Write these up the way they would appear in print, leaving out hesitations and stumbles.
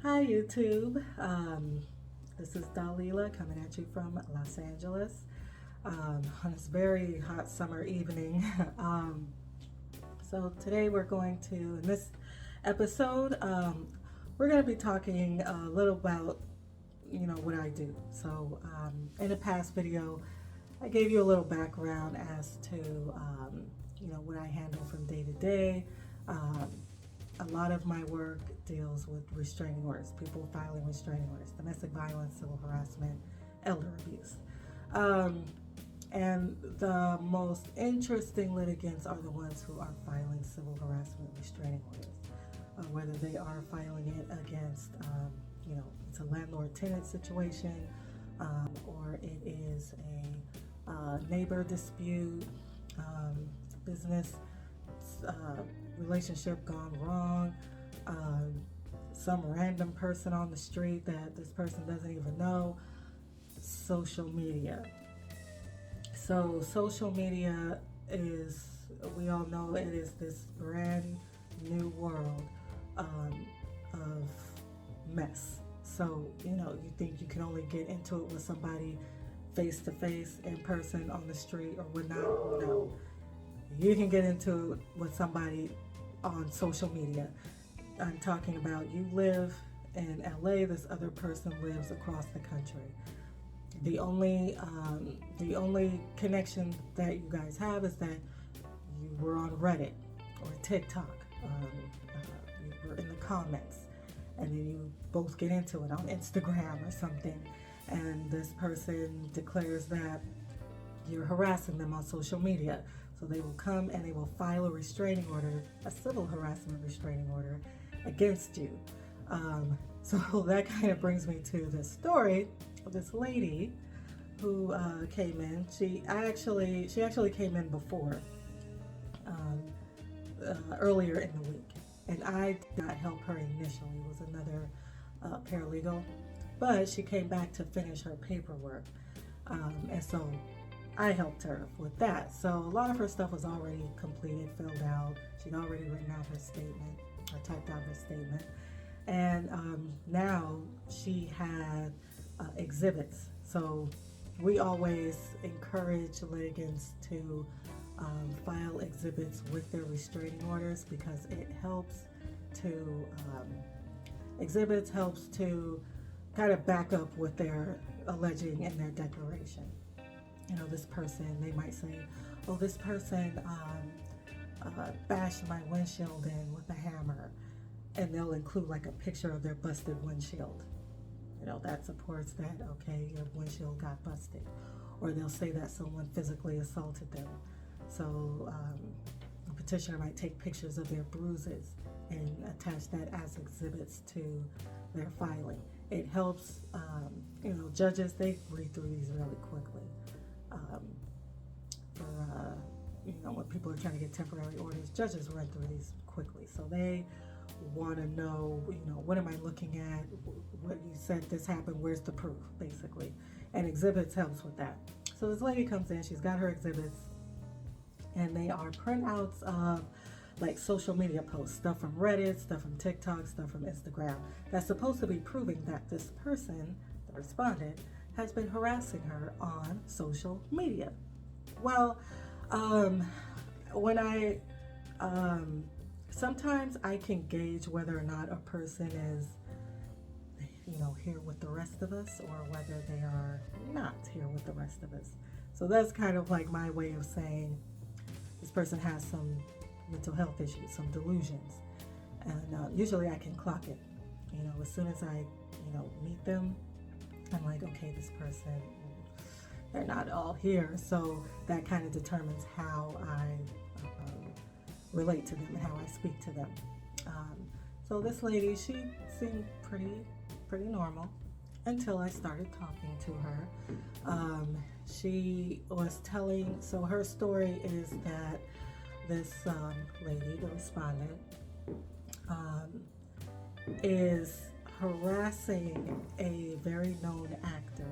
Hi, YouTube. This is Dalila coming at you from Los Angeles on this very hot summer evening. So today we're going to, in this episode, we're going to be talking a little about, what I do. So in a past video, I gave you a little background as to, what I handle from day to day. Um, a lot of my work deals with restraining orders, people filing restraining orders, domestic violence, civil harassment, elder abuse. Um, and the most interesting litigants are the ones who are filing civil harassment restraining orders, whether they are filing it against, it's a landlord-tenant situation, or it is a neighbor dispute, business uh, relationship gone wrong, um, some random person on the street that this person doesn't even know, social media. So, social media is, we all know it is this brand new world of mess. So, you think you can only get into it with somebody face to face, in person, on the street, or whatnot. No, you can get into it with somebody on social media. I'm talking about you live in LA, this other person lives across the country. The only connection that you guys have is that you were on Reddit or TikTok. You were in the comments, and then you both get into it on Instagram or something, and this person declares that you're harassing them on social media. So they will come and they will file a restraining order, a civil harassment restraining order against you. So that kind of brings me to the story of this lady who came in. She actually came in before, um, earlier in the week, and I did not help her initially. It was another paralegal, but she came back to finish her paperwork, and so I helped her with that. So a lot of her stuff was already completed, filled out. She'd already written out her statement, or typed out her statement. And now she had exhibits. So we always encourage litigants to file exhibits with their restraining orders, because it helps to, exhibits helps to kind of back up what they're alleging in their declaration. This person, they might say, oh, this person bashed my windshield in with a hammer, and they'll include like a picture of their busted windshield. That supports that, okay, your windshield got busted. Or they'll say that someone physically assaulted them. So the petitioner might take pictures of their bruises and attach that as exhibits to their filing. It helps, judges, they read through these really quickly. Um, when people are trying to get temporary orders, judges run through these quickly. So they want to know, what am I looking at? What you said this happened, where's the proof, basically? And exhibits helps with that. So this lady comes in, she's got her exhibits, and they are printouts of like social media posts, stuff from Reddit, stuff from TikTok, stuff from Instagram, that's supposed to be proving that this person, the respondent, has been harassing her on social media. Well, when I sometimes I can gauge whether or not a person is, here with the rest of us, or whether they are not here with the rest of us. So that's kind of like my way of saying this person has some mental health issues, some delusions, and usually I can clock it. As soon as I, meet them, I'm like, okay, this person, they're not all here. So that kind of determines how I relate to them and how I speak to them. So this lady, she seemed pretty normal until I started talking to her. She was telling, so her story is that this lady, the respondent, is harassing a very known actor,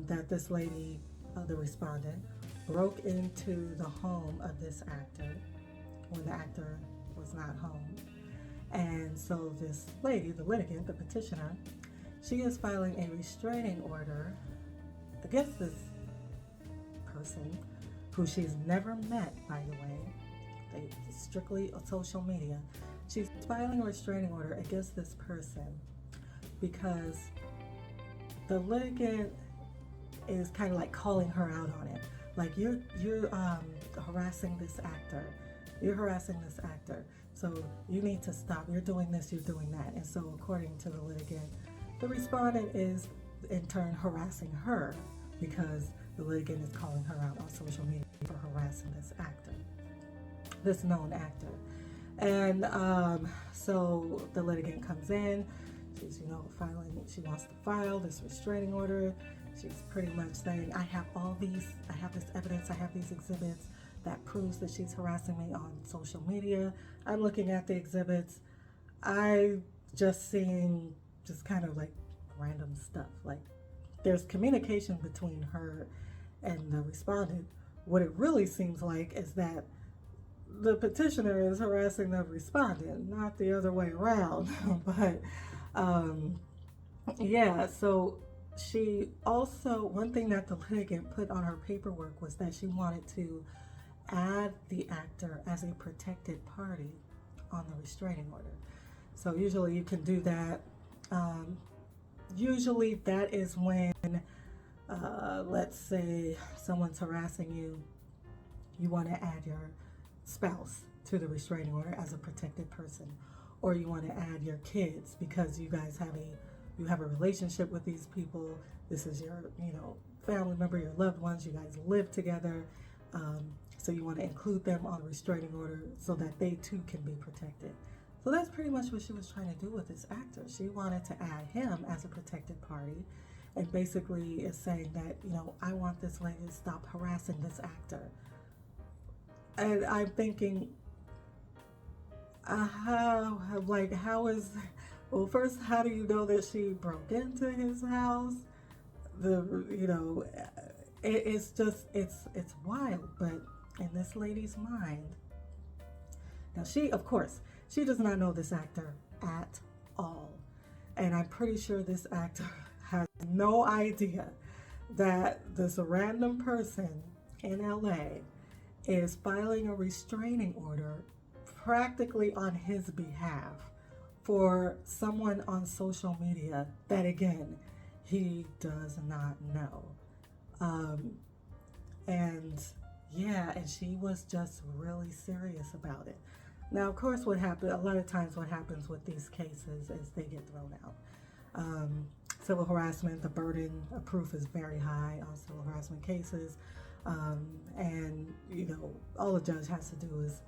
that this lady, the respondent, broke into the home of this actor when the actor was not home, And so this lady, the litigant, the petitioner, she is filing a restraining order against this person who she's never met, by the way. They strictly on social media. She's filing a restraining order against this person because the litigant is kind of like calling her out on it. Like, you're harassing this actor. You're harassing this actor. So you need to stop. You're doing this, you're doing that. And so according to the litigant, the respondent is in turn harassing her because the litigant is calling her out on social media for harassing this actor, this known actor. And so the litigant comes in. She's, filing. She wants to file this restraining order. She's pretty much saying, I have this evidence, I have these exhibits that proves that she's harassing me on social media. I'm looking at the exhibits. I just seeing just kind of like random stuff. Like, there's communication between her and the respondent. What it really seems like is that the petitioner is harassing the respondent, not the other way around. But yeah, so she also, one thing that the litigant put on her paperwork was that she wanted to add the actor as a protected party on the restraining order. So usually you can do that. Usually that is when, let's say someone's harassing you, you want to add your spouse to the restraining order as a protected person, or you want to add your kids because you guys have a relationship with these people. This is your, family member, your loved ones. You guys live together. So you want to include them on the restraining order so that they too can be protected. So that's pretty much what she was trying to do with this actor. She wanted to add him as a protected party, and basically is saying that, I want this lady to stop harassing this actor. And I'm thinking, well, first, how do you know that she broke into his house? It's wild. But in this lady's mind, now she does not know this actor at all. And I'm pretty sure this actor has no idea that this random person in LA is filing a restraining order practically on his behalf for someone on social media that, again, he does not know. And she was just really serious about it. Now, of course, a lot of times what happens with these cases is they get thrown out. Civil harassment, the burden of proof is very high on civil harassment cases. And all the judge has to do is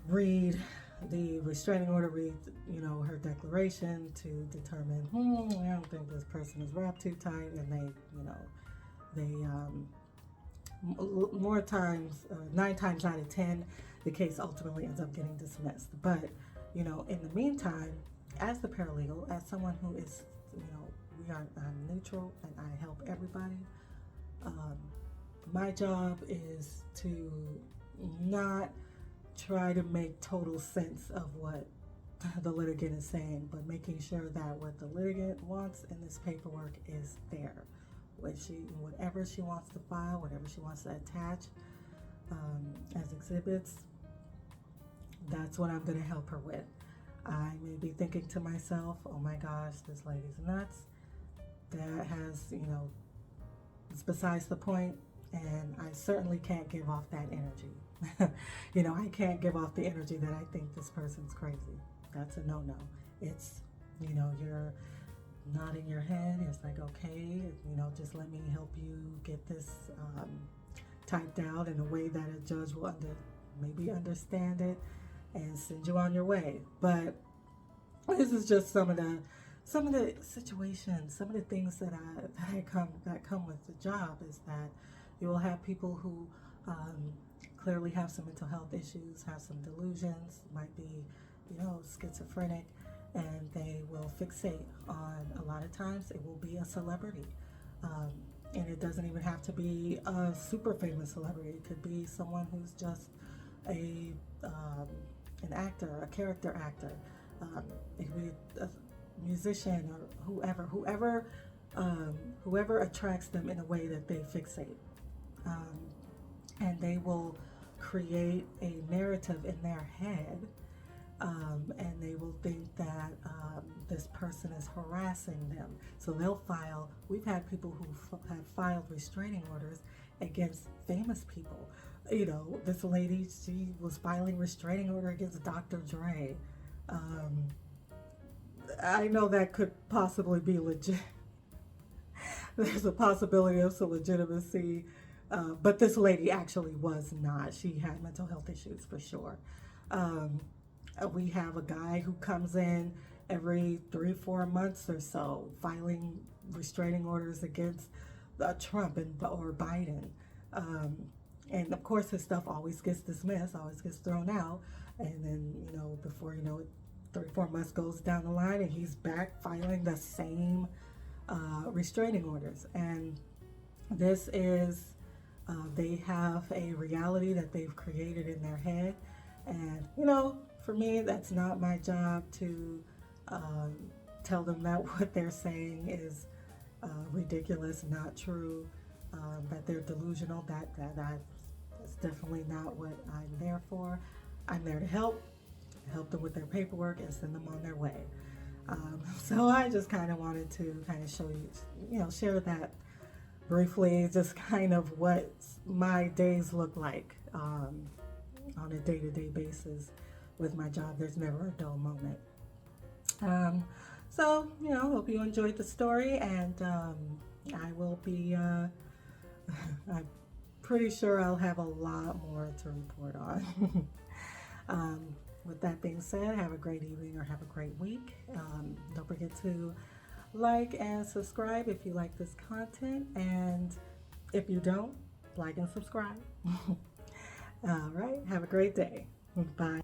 read the restraining order, read, her declaration to determine, I don't think this person is wrapped too tight, and more times, 9 times out of 10, the case ultimately ends up getting dismissed. But, in the meantime, as the paralegal, as someone who is, I'm neutral and I help everybody, my job is to not try to make total sense of what the litigant is saying, but making sure that what the litigant wants in this paperwork is there. Whatever she wants to file, whatever she wants to attach as exhibits, that's what I'm going to help her with. I may be thinking to myself, oh my gosh, this lady's nuts. That has, it's besides the point, and I certainly can't give off that energy. I can't give off the energy that I think this person's crazy. That's a no-no. It's, you're nodding your head. It's like, okay, just let me help you get this typed out in a way that a judge will maybe understand it and send you on your way. But this is just some of the situations, some of the things that come with the job, is that you will have people who clearly have some mental health issues, have some delusions, might be, schizophrenic, and they will fixate on, a lot of times it will be a celebrity. And it doesn't even have to be a super famous celebrity. It could be someone who's just a an actor, a character actor, it could be a musician or whoever attracts them in a way that they fixate. Um, and they will create a narrative in their head, and they will think that this person is harassing them. So we've had people who have filed restraining orders against famous people. You know, this lady, she was filing restraining order against Dr. Dre. I know that could possibly be legit. There's a possibility of some legitimacy, but this lady actually was not. She had mental health issues for sure. We have a guy who comes in every 3-4 months or so filing restraining orders against Trump or Biden. And of course, his stuff always gets dismissed, always gets thrown out. And then, before you know it, 3-4 months goes down the line and he's back filing the same restraining orders. And this is, they have a reality that they've created in their head. And, for me, that's not my job to tell them that what they're saying is ridiculous, not true, that they're delusional. That's definitely not what I'm there for. I'm there to help them with their paperwork and send them on their way. So I just kind of wanted to show you, share that briefly, just kind of what my days look like on a day-to-day basis with my job. There's never a dull moment. So, hope you enjoyed the story, and I will be, I'm pretty sure I'll have a lot more to report on. With that being said, have a great evening or have a great week. Don't forget to like and subscribe if you like this content, and if you don't, like and subscribe. All right, have a great day. Bye.